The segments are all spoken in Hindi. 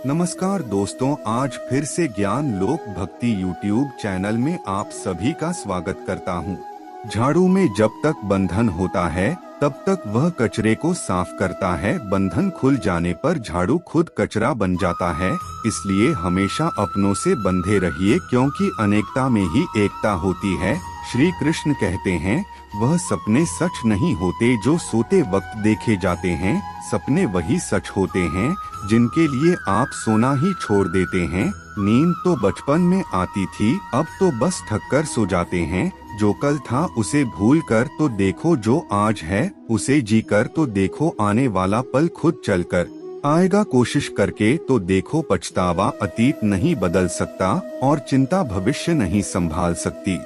नमस्कार दोस्तों, आज फिर से ज्ञान लोक भक्ति यूट्यूब चैनल में आप सभी का स्वागत करता हूं। झाड़ू में जब तक बंधन होता है तब तक वह कचरे को साफ करता है। बंधन खुल जाने पर झाड़ू खुद कचरा बन जाता है। इसलिए हमेशा अपनों से बंधे रहिए, क्योंकि अनेकता में ही एकता होती है। श्री कृष्ण कहते हैं, वह सपने सच नहीं होते जो सोते वक्त देखे जाते हैं। सपने वही सच होते हैं जिनके लिए आप सोना ही छोड़ देते हैं। नींद तो बचपन में आती थी, अब तो बस थककर सो जाते हैं। जो कल था उसे भूल कर तो देखो जो आज है, उसे जी कर तो देखो आने वाला पल खुद चलकर आएगा। कोशिश करके तो देखो पछतावा अतीत नहीं बदल सकता और चिंता भविष्य नहीं संभाल सकती।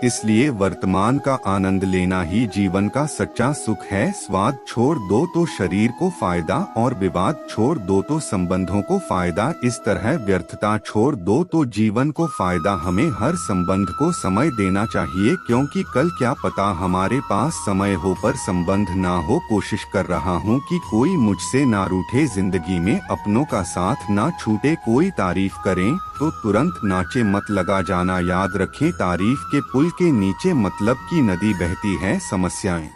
इसलिए वर्तमान का आनंद लेना ही जीवन का सच्चा सुख है। स्वाद छोड़ दो तो शरीर को फायदा, और विवाद छोड़ दो तो संबंधों को फायदा। इस तरह व्यर्थता छोड़ दो तो जीवन को फायदा। हमें हर संबंध को समय देना चाहिए, क्योंकि कल क्या पता हमारे पास समय हो पर संबंध ना हो। कोशिश कर रहा हूँ कि कोई मुझसे ना रूठे, जिंदगी में अपनों का साथ ना छूटे। कोई तारीफ करें तो तुरंत नाचे मत लगा जाना। याद रखें, तारीफ के पुल के नीचे मतलब की नदी बहती है। समस्याएं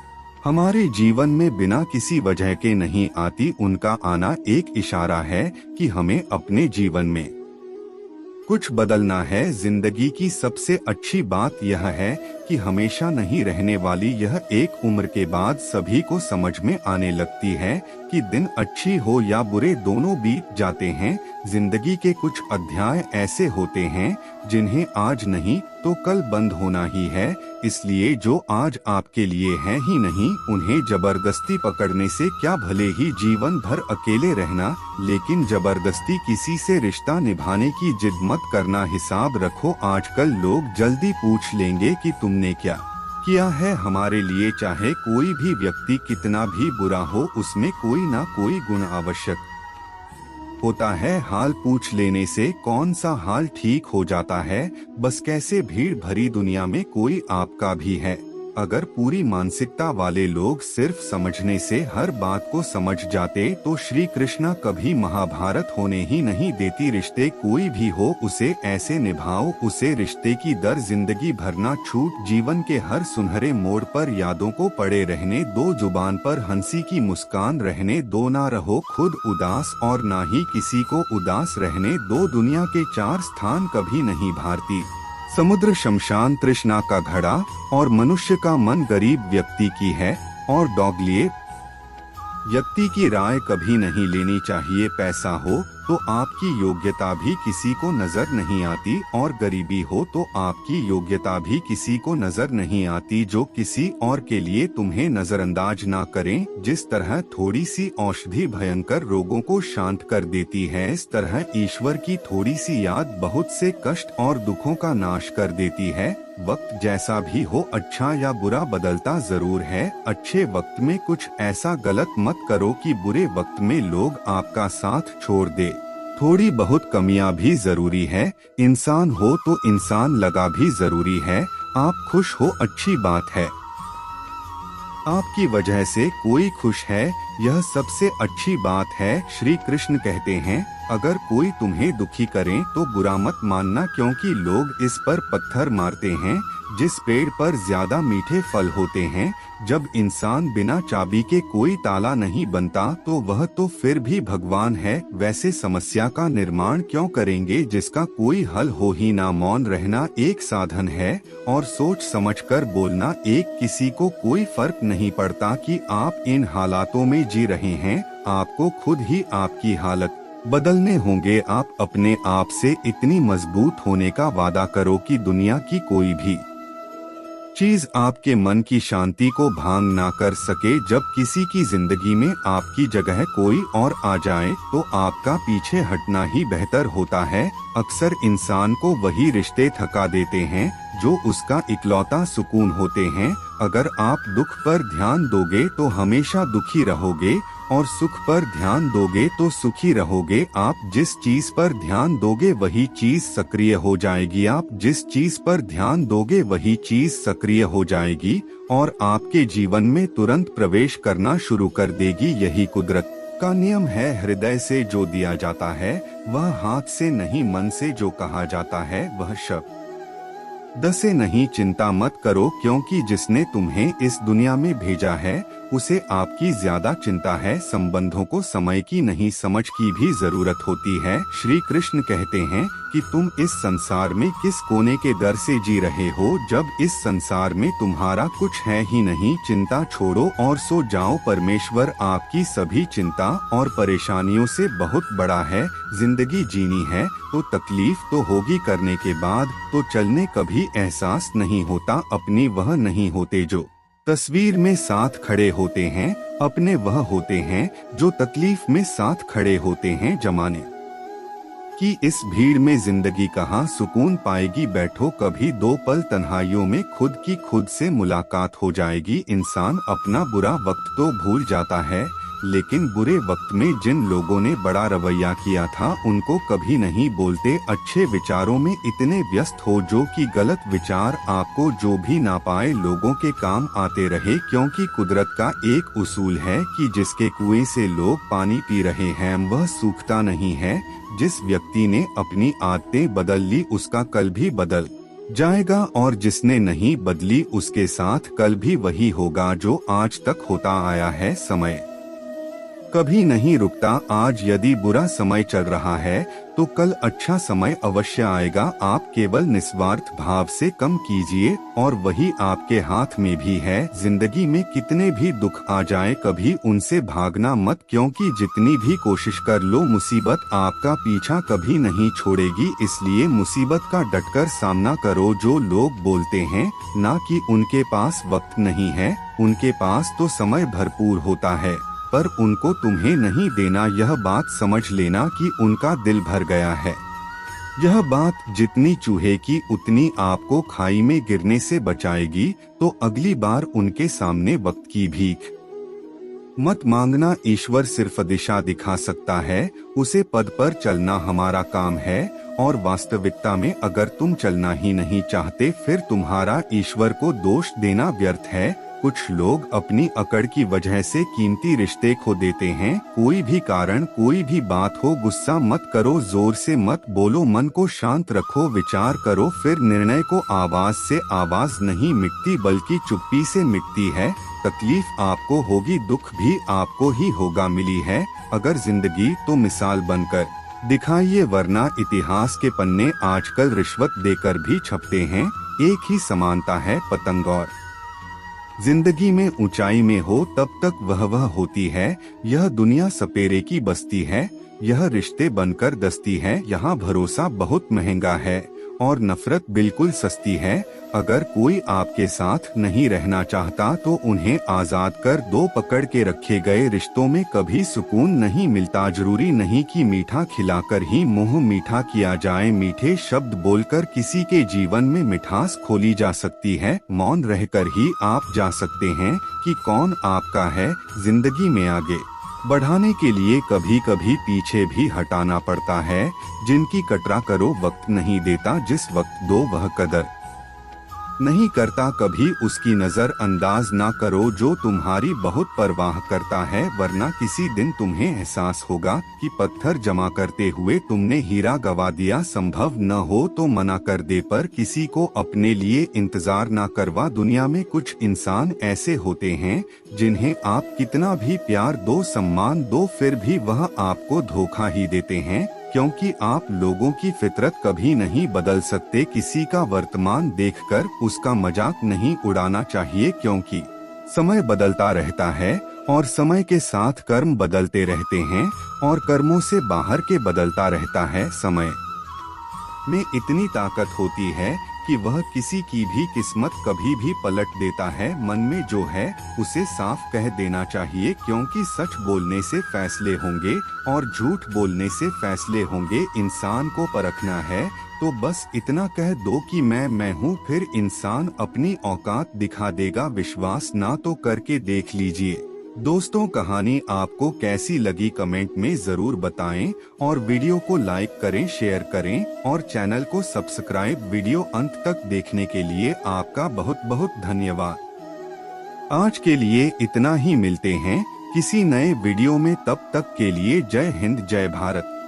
हमारे जीवन में बिना किसी वजह के नहीं आती, उनका आना एक इशारा है कि हमें अपने जीवन में कुछ बदलना है। जिंदगी की सबसे अच्छी बात यह है कि हमेशा नहीं रहने वाली यह एक उम्र के बाद सभी को समझ में आने लगती है कि दिन अच्छी हो या बुरे दोनों बीत जाते हैं। जिंदगी के कुछ अध्याय ऐसे होते हैं जिन्हें आज नहीं तो कल बंद होना ही है। इसलिए जो आज आपके लिए है ही नहीं, उन्हें जबरदस्ती पकड़ने से क्या, भले ही जीवन भर अकेले रहना, लेकिन जबरदस्ती किसी से रिश्ता निभाने की जिद मत करना। हिसाब रखो, आजकल लोग जल्दी पूछ लेंगे कि तुमने क्या किया है हमारे लिए। चाहे कोई भी व्यक्ति कितना भी बुरा हो, उसमें कोई ना कोई गुण आवश्यक होता है। हाल पूछ लेने से कौन सा हाल ठीक हो जाता है। बस कैसे भीड़ भरी दुनिया में कोई आपका भी है। अगर पूरी मानसिकता वाले लोग सिर्फ समझने से हर बात को समझ जाते तो श्री कृष्ण कभी महाभारत होने ही नहीं देती। रिश्ते कोई भी हो उसे ऐसे निभाओ, उसे रिश्ते की दर जिंदगी भर ना छूट। जीवन के हर सुनहरे मोड़ पर यादों को पड़े रहने दो, जुबान पर हंसी की मुस्कान रहने दो। ना रहो खुद उदास और ना ही किसी को उदास रहने दो। दुनिया के चार स्थान कभी नहीं भारती, समुद्र, शमशान, तृष्णा का घड़ा और मनुष्य का मन गरीब व्यक्ति की है। और डॉगलिए व्यक्ति की राय कभी नहीं लेनी चाहिए। पैसा हो तो आपकी योग्यता भी किसी को नजर नहीं आती, और गरीबी हो तो आपकी योग्यता भी किसी को नजर नहीं आती। जो किसी और के लिए तुम्हें नजरअंदाज ना करें। जिस तरह थोड़ी सी औषधि भयंकर रोगों को शांत कर देती है, इस तरह ईश्वर की थोड़ी सी याद बहुत से कष्ट और दुखों का नाश कर देती है। वक्त जैसा भी हो, अच्छा या बुरा बदलता जरूर है। अच्छे वक्त में कुछ ऐसा गलत मत करो कि बुरे वक्त में लोग आपका साथ छोड़ दे। थोड़ी बहुत कमियां भी जरूरी है। इंसान हो तो इंसान लगा भी जरूरी है। आप खुश हो अच्छी बात है, आपकी वजह से कोई खुश है, यह सबसे अच्छी बात है। श्री कृष्ण कहते हैं, अगर कोई तुम्हें दुखी करे तो बुरा मत मानना, क्योंकि लोग इस पर पत्थर मारते हैं जिस पेड़ पर ज्यादा मीठे फल होते हैं। जब इंसान बिना चाबी के कोई ताला नहीं बनता तो वह तो फिर भी भगवान है। वैसे समस्या का निर्माण क्यों करेंगे जिसका कोई हल हो ही ना। मौन रहना एक साधन है, और सोच समझकर बोलना एक। किसी को कोई फर्क नहीं पड़ता कि आप इन हालातों में जी रहे हैं। आपको खुद ही आपकी हालत बदलने होंगे। आप अपने आप से इतनी मजबूत होने का वादा करो कि दुनिया की कोई भी चीज आपके मन की शांति को भांग ना कर सके। जब किसी की जिंदगी में आपकी जगह कोई और आ जाए तो आपका पीछे हटना ही बेहतर होता है। अक्सर इंसान को वही रिश्ते थका देते हैं जो उसका इकलौता सुकून होते हैं। अगर आप दुख पर ध्यान दोगे तो हमेशा दुखी रहोगे, और सुख पर ध्यान दोगे तो सुखी रहोगे। आप जिस चीज पर ध्यान दोगे वही चीज सक्रिय हो जाएगी। आप जिस चीज पर ध्यान दोगे वही चीज सक्रिय हो जाएगी और आपके जीवन में तुरंत प्रवेश करना शुरू कर देगी। यही कुदरत का नियम है, हृदय से जो दिया जाता है वह हाथ से नहीं, मन से जो कहा जाता है वह शब्द से नहीं। चिंता मत करो, क्योंकि जिसने तुम्हें इस दुनिया में भेजा है उसे आपकी ज्यादा चिंता है। संबंधों को समय की नहीं समझ की भी जरूरत होती है। श्री कृष्ण कहते हैं कि तुम इस संसार में किस कोने के डर से जी रहे हो, जब इस संसार में तुम्हारा कुछ है ही नहीं। चिंता छोड़ो और सो जाओ, परमेश्वर आपकी सभी चिंता और परेशानियों से बहुत बड़ा है। जिंदगी जीनी है तो तकलीफ तो होगी, करने के बाद तो चलने कभी एहसास नहीं होता। अपनी वह नहीं होते जो तस्वीर में साथ खड़े होते हैं, अपने वह होते हैं जो तकलीफ में साथ खड़े होते हैं। जमाने की इस भीड़ में जिंदगी कहाँ सुकून पाएगी। बैठो कभी दो पल तन्हाइयों में, खुद की खुद से मुलाकात हो जाएगी। इंसान अपना बुरा वक्त तो भूल जाता है, लेकिन बुरे वक्त में जिन लोगों ने बड़ा रवैया किया था उनको कभी नहीं बोलते। अच्छे विचारों में इतने व्यस्त हो जो कि गलत विचार आपको जो भी ना पाए, लोगों के काम आते रहे। क्योंकि कुदरत का एक उसूल है कि जिसके कुएं से लोग पानी पी रहे हैं वह सूखता नहीं है। जिस व्यक्ति ने अपनी आदतें बदल ली उसका कल भी बदल जाएगा, और जिसने नहीं बदली उसके साथ कल भी वही होगा जो आज तक होता आया है। समय कभी नहीं रुकता। आज यदि बुरा समय चल रहा है तो कल अच्छा समय अवश्य आएगा। आप केवल निस्वार्थ भाव से कम कीजिए और वही आपके हाथ में भी है। जिंदगी में कितने भी दुख आ जाए कभी उनसे भागना मत, क्योंकि जितनी भी कोशिश कर लो मुसीबत आपका पीछा कभी नहीं छोड़ेगी। इसलिए मुसीबत का डटकर सामना करो। जो लोग बोलते हैं ना कि उनके पास वक्त नहीं है, उनके पास तो समय भरपूर होता है, पर उनको तुम्हें नहीं देना। यह बात समझ लेना कि उनका दिल भर गया है। यह बात जितनी चूहे की उतनी आपको खाई में गिरने से बचाएगी। तो अगली बार उनके सामने वक्त की भीख मत मांगना। ईश्वर सिर्फ दिशा दिखा सकता है, उसे पद पर चलना हमारा काम है। और वास्तविकता में अगर तुम चलना ही नहीं चाहते फिर तुम्हारा ईश्वर को दोष देना व्यर्थ है। कुछ लोग अपनी अकड़ की वजह से कीमती रिश्ते खो देते हैं। कोई भी कारण, कोई भी बात हो, गुस्सा मत करो, जोर से मत बोलो, मन को शांत रखो, विचार करो, फिर निर्णय को आवाज से आवाज नहीं मिटती बल्कि चुप्पी से मिटती है। तकलीफ आपको होगी, दुख भी आपको ही होगा। मिली है अगर जिंदगी तो मिसाल बनकर दिखाइए, वरना इतिहास के पन्ने आजकल रिश्वत देकर भी छपते हैं। एक ही समानता है पतंग और जिंदगी में। ऊंचाई में हो तब तक वह होती है। यह दुनिया सपेरे की बस्ती है, यह रिश्ते बनकर दस्ती है। यहाँ भरोसा बहुत महंगा है और नफरत बिल्कुल सस्ती है। अगर कोई आपके साथ नहीं रहना चाहता तो उन्हें आजाद कर दो। पकड़ के रखे गए रिश्तों में कभी सुकून नहीं मिलता। जरूरी नहीं कि मीठा खिलाकर ही मुंह मीठा किया जाए। मीठे शब्द बोलकर किसी के जीवन में मिठास खोली जा सकती है। मौन रहकर ही आप जा सकते हैं कि कौन आपका है। जिंदगी में आगे बढ़ाने के लिए कभी कभी पीछे भी हटाना पड़ता है। जिनकी कटरा करो वक्त नहीं देता, जिस वक्त दो वह कदर नहीं करता। कभी उसकी नजर अंदाज ना करो जो तुम्हारी बहुत परवाह करता है, वरना किसी दिन तुम्हें एहसास होगा कि पत्थर जमा करते हुए तुमने हीरा गवा दिया। संभव न हो तो मना कर दे, पर किसी को अपने लिए इंतजार ना करवा। दुनिया में कुछ इंसान ऐसे होते हैं जिन्हें आप कितना भी प्यार दो, सम्मान दो, फिर भी वह आपको धोखा ही देते हैं। क्योंकि आप लोगों की फितरत कभी नहीं बदल सकते। किसी का वर्तमान देखकर उसका मजाक नहीं उड़ाना चाहिए, क्योंकि समय बदलता रहता है और समय के साथ कर्म बदलते रहते हैं और कर्मों से बाहर के बदलता रहता है। समय में इतनी ताकत होती है कि वह किसी की भी किस्मत कभी भी पलट देता है। मन में जो है उसे साफ कह देना चाहिए, क्योंकि सच बोलने से फैसले होंगे और झूठ बोलने से फैसले होंगे। इंसान को परखना है तो बस इतना कह दो कि मैं हूँ, फिर इंसान अपनी औकात दिखा देगा। विश्वास ना तो करके देख लीजिए। दोस्तों, कहानी आपको कैसी लगी कमेंट में जरूर बताएं और वीडियो को लाइक करें, शेयर करें और चैनल को सब्सक्राइब। वीडियो अंत तक देखने के लिए आपका बहुत बहुत धन्यवाद। आज के लिए इतना ही, मिलते हैं किसी नए वीडियो में, तब तक के लिए जय हिंद जय भारत।